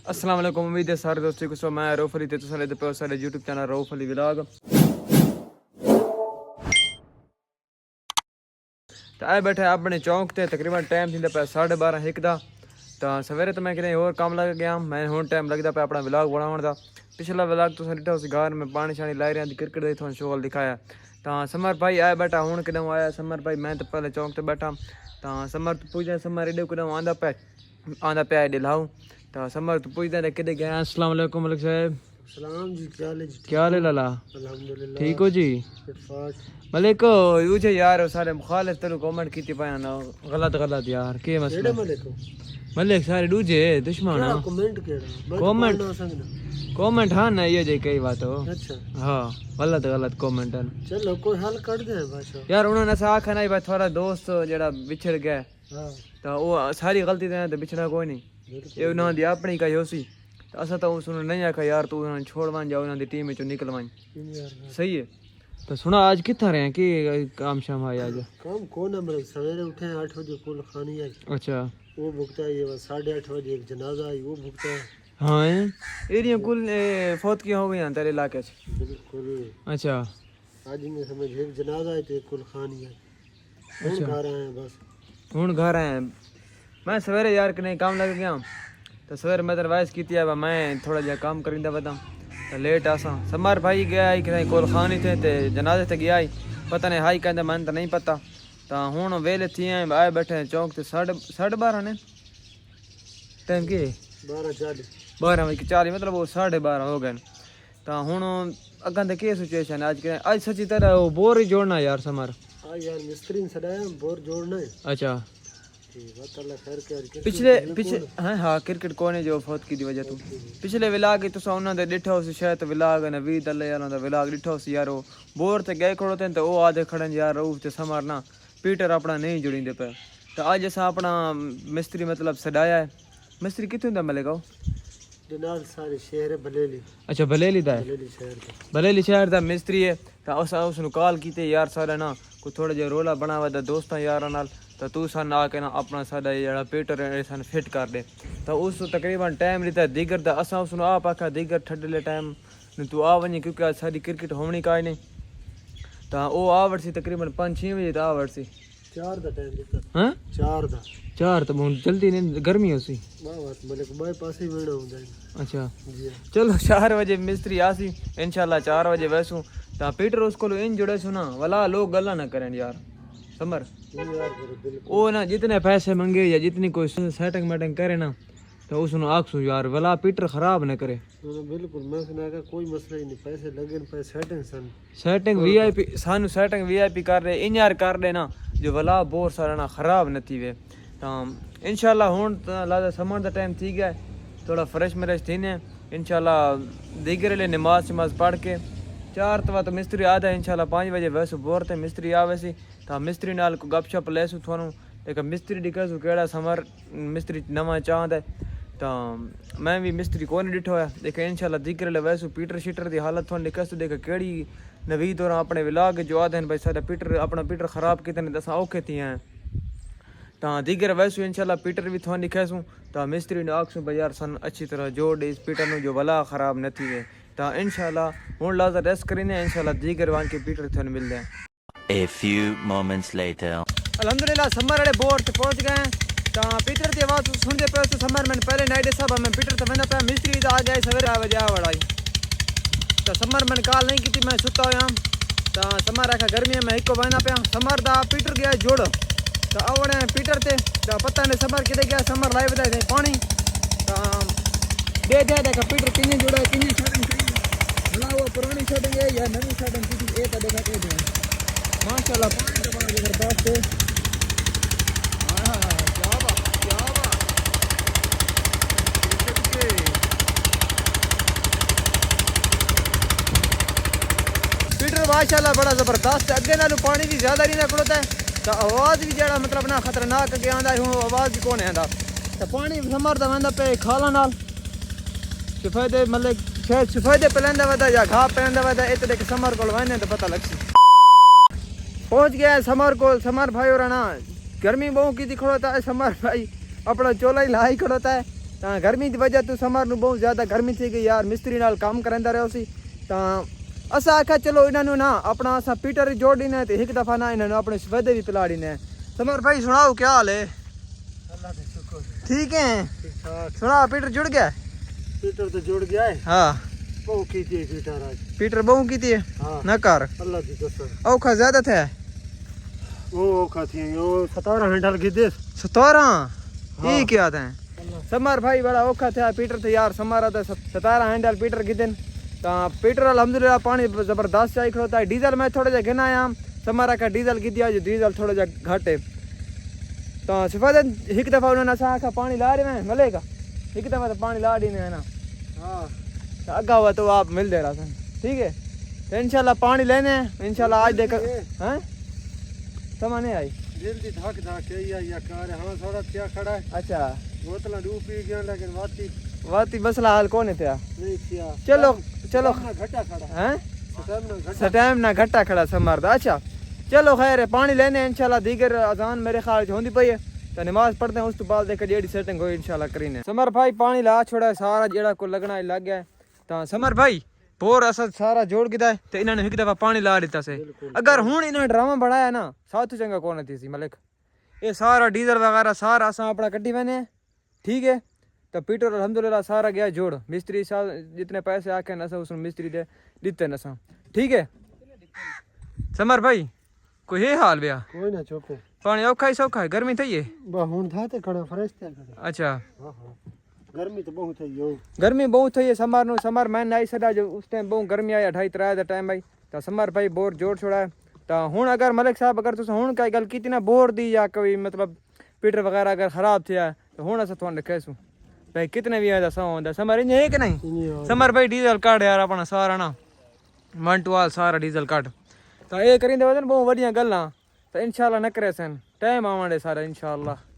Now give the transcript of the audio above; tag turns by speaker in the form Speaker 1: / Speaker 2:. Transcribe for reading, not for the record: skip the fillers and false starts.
Speaker 1: अस्सलाम वालेकुम, उम्मीद है सारे दोस्तों को सो मैं रऊफ अली ते तुसां दे पे सारे YouTube channel Rauf Ali vlog तो आए बैठे अपने चौंक ते तकरीबन टाइम थी पे 12:30 1 दा तो सवेरे तो मैं कितें होर काम लग गया। मैं हुण टाइम लगदा पे अपना व्लॉग बनाउण दा। पिछला व्लॉग तुसां दित्ता उस घर में पानी शानी लाई रहा क्रिकेट दे थोड़ा शोल दिखाया। तो समर भाई आए बैठा हुण किदों आया समर भाई, मैं तो पहले चौंक ते बैठा तो समर तो पूछे समर एडे किदों आंदा पे एडे लाऊं तो समर तो पूछते किदे गया। अस्सलाम वालेकुम मलिक साहब।
Speaker 2: सलाम जी,
Speaker 1: क्या हाल है लाला?
Speaker 2: अल्हम्दुलिल्लाह
Speaker 1: ठीक हो जी? मलिक यूजे यार सारे मुखालिफ तेरे कमेंट कीती पाया ना गलत यार के मसला मलिक सारे दूजे दुश्मन हो कमेंट हाँ ना ये जे कई बात हो।
Speaker 2: अच्छा
Speaker 1: हाँ गलत कमेंट है।
Speaker 2: चलो कोई हल कर दे भाषा
Speaker 1: यार उन्होंने ऐसा आखा नहीं भाई थोड़ा दोस्त जेड़ा बिछड़ गया
Speaker 2: हां
Speaker 1: तो वो सारी गलती तो बिछड़ा कोई नहीं, ये उन्होंने दी अपनी का योसी तो असा तो उसने नहीं आखा यार तू उन्होंने छोड़ वन जाओ उन्होंने टीम में निकल वन सही है। तो सुना आज कितना रहे हैं कि काम शाम आया आज
Speaker 2: काम कौन है मेरे सवेरे उठे 8 बजे कुल खानी आई।
Speaker 1: अच्छा
Speaker 2: वो भुगता है, ये 8:30 बजे एक जनाजा आई वो भुगता है।
Speaker 1: हाँ एरिया कुल फौत की हो गई हैं तेरे इलाके से
Speaker 2: बिल्कुल।
Speaker 1: अच्छा
Speaker 2: आज में समझ एक जनाजा आई तो कुल खानी आई। अच्छा घर आए हैं बस
Speaker 1: हुण घर आए हैं। मैं सवेरे यार कि नहीं काम लग गया तो सवेरे मैं वाइस की मैं थोड़ा जहा काम करींदा बता तो लेट आसा समार भाई गया कि नहीं कोल खानी थे ते जनाजे ते गया ही पता नहीं हाई कहते मन तो नहीं पता तो हुण वेले थी आए बैठे चौक ते 12:30 ने टाइम के 12:40 मतलब वो 12:30 हो गए। तो हुण अगन ते के सिचुएशन आज के आज सच्ची तरह वो बोर ही जोड़ना यार समार
Speaker 2: यार मिस्त्री ने सदाया बोर जोड़ना है।
Speaker 1: अच्छा
Speaker 2: पिछले
Speaker 1: हाँ क्रिकेट कोने जो फौत की वजह तो पिछले विलाग तो उन्होंने डिठो शायद विलाग नवीद अल्लाह विलाग डिठो यार वो बोर ते गए खड़ोते तो वो आधे खड़े यार रूफ ते समारना पीटर अपना नहीं जुड़ींदे पे तो आज असा अपना मिस्त्री मतलब सडाया है। मिस्त्री कितों दा मिलेगा
Speaker 2: जनाब सारे शहर बलेली।
Speaker 1: अच्छा बलेली दा है, बलेली शहर दा मिस्त्री है। तो उसने कॉल की यार सारा ना कोई थोड़ा जिहा रोला बनावा दा दोस्तां यारां नाल तो तू सन आके ना अपना साडा जेड़ा पीटर है सन फिट कर दे। तो उस तकरीबन टाइम लिता दिगर दा असा उसने आप आखा दिगर ठडले टाइम तू आ वनी क्योंकि आज सारी क्रिकेट होनी काई नहीं तो वो आवड़ सी तकरीबन 5-6 बजे तो आवड़ सी
Speaker 2: 4 दा टाइम दिता।
Speaker 1: हां
Speaker 2: 4
Speaker 1: तो बहुत जल्दी नहीं गर्मी होसी
Speaker 2: बात मलिक बाय पास ही वेणा हुंदा है।
Speaker 1: अच्छा
Speaker 2: जी
Speaker 1: चलो 4 बजे मिस्त्री आसी इंशाल्लाह 4 बजे वैसू तो पीटर उसको इन जुड़े सुना वाला लोग गल्ला ना करें यार समर वो ना जितने पैसे मंगे या जितनी कोई सेटिंग मैटिंग करे ना तो उसने आखसू यार वाला पीटर खराब न करे।
Speaker 2: बिल्कुल मैं सुना का कोई मसला ही नहीं, पैसे लगे पे
Speaker 1: सेटिंग वीआईपी सानू सेटिंग वीआईपी कर रहे इन यार कर रहे ना जो वाला बोर सारा ना खराब न थी वे तो इंशाल्लाह हुण लादा समर दा टाइम थी गया थोड़ा फ्रेश मरेश थी ने इंशाल्लाह दिगर ले नमाज पढ़ के 4 तो मिस्त्री आधा इंशाल्लाह 5 बजे वैसे बोर ते मिस्त्री आवे सी तो मिस्त्री नाल को गपशप लेसू थानू एक मिस्त्री दिखसू केड़ा समर मिस्त्री नवा चांद है तो मैं भी मिस्त्री को नहीं डिठो है देख इंशाल्लाह दिगर ले वैसू पीटर शीटर दी हालत थानू दिखसू देख केड़ी नवीद और अपने विलाग जो आधे भाई सारा पीटर अपना पीटर खराब कितने दसा औखे थी हैं तो दिगर वैसू इंशाल्लाह पीटर भी थानू दिखसू तो मिस्त्री ने आखसू भाई यार सन अच्छी तरह जोड़ इस पीटर नु जो वला खराब न थी वे तो इंशाल्लाह हुण लाजा रेस्ट करीने इंशाल्लाह दिगर वान के पीटर थानू मिल जाए।
Speaker 3: A few moments later.
Speaker 1: अल्हम्दुलिल्लाह समर वाले बोर ते पहुंच गए तो पीटर की आवाज़ सुनते पे तो समर मैंने पहले नाइट साहब मैं पीटर तो मैंने पे मिस्त्री आ गया सवेरे बजे आ वड़ाई तो समर मैंने कॉल नहीं की मैं सुता हुआ तो समर आखा गर्मी में एक बहना पे समर दा पीटर गया जोड़ तो आवड़े पीटर ते तो पता नहीं समर किधे गया समर लाई बताए पानी तो दे देखा पीटर किन्ने जोड़ा किन्ने सेटिंग भला वो पुरानी सेटिंग है या नवी सेटिंग की एक देखा के दे माशाल्लाह पानी तो बड़ा जबरदस्त है। हां क्या बात पीटर माशाल्लाह बड़ा जबरदस्त अगे नालों पानी भी ज्यादा नहीं निकलता है तो आवाज भी जड़ा मतलब ना खतरनाक के आंदा हूं आवाज भी कौन आंदा तो पानी समर दा वंदा पे खाला नाल सफेदे मतलब शायद सफेदे पलंदा वदा या घा पलंदा वदा इतने के समर कोल वने तो पता लगसी पहुंच गया है समर को। समर भाई और ना गर्मी बहु की खड़ोता है समर भाई अपना चोला ही लाई खड़ोता है ਤਾਂ ਗਰਮੀ ਦੀ ਵਜ੍ਹਾ ਤੋਂ ਸਮਰ ਨੂੰ ਬਹੁਤ ਜ਼ਿਆਦਾ ਗਰਮੀ ਥी गई यार मिस्त्री नाल काम करंदा रहो सी ਤਾਂ असा आख्या चलो इन्हों ना अपना असा पीटर जोड़ देना ते एक दफा ना इन्होंने अपने सवेदे भी पिला देना। समर भाई सुनाओ क्या हाल है?
Speaker 2: अल्लाह का शुक्र है,
Speaker 1: ठीक है
Speaker 2: ठीक ठाक।
Speaker 1: सुना पीटर जुड़ गया?
Speaker 2: पीटर तो जुड़ गया है,
Speaker 1: हाँ
Speaker 2: बहु की थी पीटर आज।
Speaker 1: पीटर बहु की थी
Speaker 2: हाँ
Speaker 1: ना कर
Speaker 2: अल्लाह की कसम,
Speaker 1: औखा ज्यादा था
Speaker 2: वो औखा थी, वो 17 हैंडल की दे
Speaker 1: 17
Speaker 2: हाँ।
Speaker 1: ये क्या था? समर भाई बड़ा औखा था पीटर थे यार समारा था 17 हैंडल पीटर की दिन तो पीटर अल्हम्दुलिल्लाह पानी जबरदस्त चाहिए खड़ोता है। डीजल में थोड़ा जा गिना आया समारा का डीजल की दिया जो डीजल थोड़ा जा घट है तो सिफात एक दफ़ा उन्होंने असा आखा पानी ला रहे हैं मिलेगा एक दफ़ा तो पानी ला दी है ना
Speaker 2: हाँ
Speaker 1: तो अगा हुआ तो आप मिल दे रहा था ठीक है तो इंशाल्लाह पानी लेने हैं इंशाल्लाह आज देख हैं समझ नहीं आई
Speaker 2: जल्दी धक धक या कार हाँ थोड़ा क्या खड़ा है,
Speaker 1: अच्छा
Speaker 2: बोतल डूब पी गया लेकिन वाती
Speaker 1: वाती मसला हाल कौन था
Speaker 2: नहीं किया।
Speaker 1: चलो चलो
Speaker 2: ना घटा खड़ा
Speaker 1: हैं
Speaker 2: स्टेमिना घटा
Speaker 1: टाइम ना घट्टा खड़ा समर दा अच्छा चलो खैर है पानी लेने इंशाल्लाह दीगर अजान मेरे ख्याल च होंदी पई है तो नमाज पढ़ते हैं उस तो बाद देख जेडी सेटिंग होई इंशाल्लाह करीने। समर भाई पानी ला छोड़ा सारा जेड़ा को लगना ही लग गया तो समर भाई बोर असा सारा जोड़ गिदा है तो इन्होंने एक दफा पानी ला दिता से अगर हुन इन्होंने ड्रामा बनाया ना साथ चंगा कौन थी सी मलिक ये सारा डीजल वगैरह सारा असा अपना कट्टी बने ठीक है तो पीटर अल्हम्दुलिल्लाह सारा गया जोड़ मिस्त्री साल जितने पैसे आके नसा उस मिस्त्री दे दिते नसा ठीक है। समर भाई कोई है हाल भैया
Speaker 2: कोई ना चुप है,
Speaker 1: पानी औखा ही सौखा है गर्मी थी है
Speaker 2: बहुन था ते खड़ा फ्रेश थे खड़ा।
Speaker 1: अच्छा
Speaker 2: हाँ हाँ गर्मी तो बहुत है यो,
Speaker 1: गर्मी बहुत थी है समर मैंने आई सदा जो उस टाइम बहुत गर्मी आई 2:30 का टाइम भाई तो समर भाई बोर जोड़ छोड़ा है तो हूँ अगर मलिक साहब अगर तुम हूँ कई गल की ना बोर दी या कोई मतलब पीटर वगैरह अगर खराब थे तो हूँ अस थोड़ा कहसूँ भाई कितने भी आया सौ समर इन है कि नहीं
Speaker 2: इन्हीं
Speaker 1: समर भाई डीजल काट यार अपना सारा ना 1 to all सारा डीजल काट तो ये करेंगे वजन बहुत वड्डियां गल्लां तो इंशाल्लाह न करे सन टाइम आवांडे सारा इंशाल्लाह।